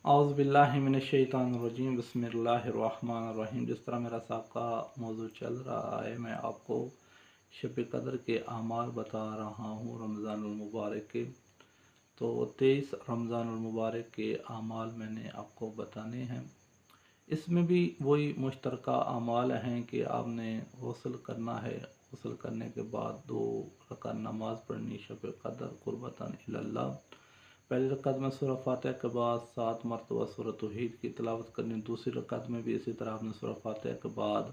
औज़ु बिल्लाहि मिनश्शैतानिर्रजीम बिस्मिल्लाहिर्रहमानिर्रहीम। जिस तरह मेरा सबका मौजू चल रहा है, मैं आपको शब कदर के आमाल बता रहा हूँ रमज़ानुल मुबारक के। तो 23 रमज़ानुल मुबारक के आमाल मैंने आपको बताने हैं। इसमें भी वही मुश्तरका आमाल हैं कि आपने गुस्ल करना है। गुस्ल करने के बाद 2 रकात नमाज़ पढ़नी शब कदर कुर्बतन इलल्लाह। पहली रकात में सूरह फातिहा के बाद 7 मरतबा सूरह तौहीद की तिलावत करनी। दूसरी रकात में भी इसी तरह आपने सूरह फातिहा के बाद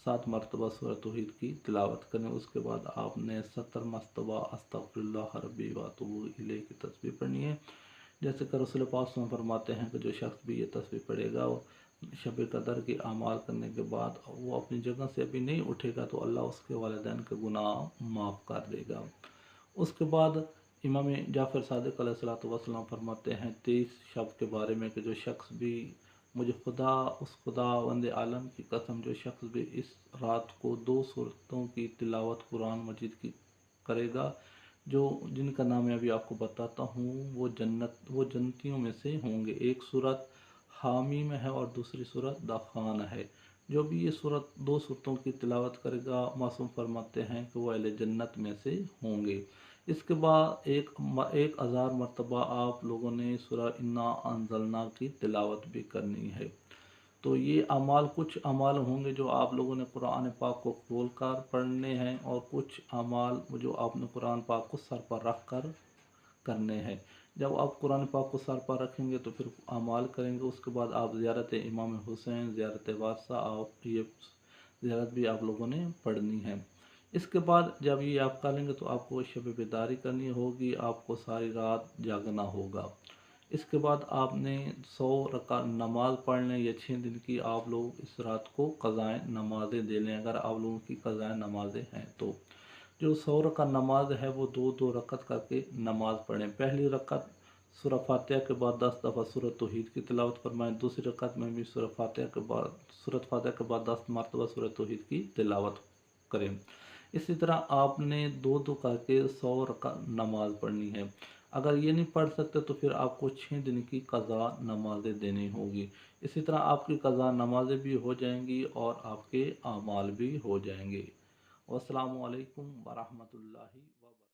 7 मरतबा सूरह तौहीद की तिलावत करनी। उसके बाद आपने 70 मरतबा अस्तग़फिरुल्लाह रब्बी व अतूबु इलैह की तस्बीह पढ़नी है। जैसे कि रसूल पाक सल्लल्लाहु अलैहि वसल्लम फरमाते हैं कि जो शख्स भी ये तस्बीह पढ़ेगा शब कदर की आमाल करने के बाद वो अपनी जगह से अभी नहीं उठेगा तो अल्लाह उसके वालिदैन के गुनाह माफ़ कर देगा। उसके बाद इमाम जाफ़र सादिक़ अलैहिस्सलातु वस्सलाम फरमाते हैं 23 शब के बारे में कि जो शख्स भी मुझे खुदा उस खुदावंद आलम की कसम, जो शख्स भी इस रात को 2 सूरतों की तिलावत कुरान मजीद की करेगा, जो जिनका नाम मैं अभी आपको बताता हूँ, वो जन्नतियों में से होंगे। एक सूरत हामीम है और दूसरी सूरत दखान है। जो भी ये सूरत 2 सूरतों की तिलावत करेगा, मासूम फरमाते हैं कि वो अहले जन्नत में से होंगे। इसके बाद 1000 मरतबा आप लोगों ने सूरह इन्ना अंज़लना की तिलावत भी करनी है। तो ये अमाल कुछ अमाल होंगे जो आप लोगों ने कुरान पाक को खोल कर पढ़ने हैं, और कुछ अमाल जो आपने कुरान पाक को सर पर रख कर करने हैं। जब आप कुरान पाक को सर पर रखेंगे तो फिर अमाल करेंगे। उसके बाद आप ज़ियारत इमाम हुसैन, ज़ियारत वारसा, आप ये ज़ियारत भी आप लोगों ने पढ़नी है। इसके बाद जब ये आप कर लेंगे तो आपको शब बेदारी करनी होगी, आपको सारी रात जागना होगा। इसके बाद आपने 100 रकात नमाज पढ़ लें। ये 6 दिन की आप लोग इस रात को क़ज़ाए नमाज़ें दे लें, अगर आप लोगों की क़ज़ाए नमाज़ें हैं तो। जो 100 रकात नमाज है वो 2-2 रकात करके नमाज पढ़ें। पहली रकात सूरह फातिहा के बाद 10 दफ़ा सूरह तौहीद की तिलावत फरमाएँ। दूसरी रकात में भी सूरह फातिहा के बाद 10 मरतबा सूरह तौहीद की तिलावत करें। इसी तरह आपने 2-2 करके 100 रकात नमाज पढ़नी है। अगर ये नहीं पढ़ सकते तो फिर आपको 6 दिन की क़ज़ा नमाज़ें देनी होगी। इसी तरह आपकी क़ज़ा नमाज़ें भी हो जाएंगी और आपके आमाल भी हो जाएंगे। अस्सलामु अलैकुम वरहमतुल्लाहि।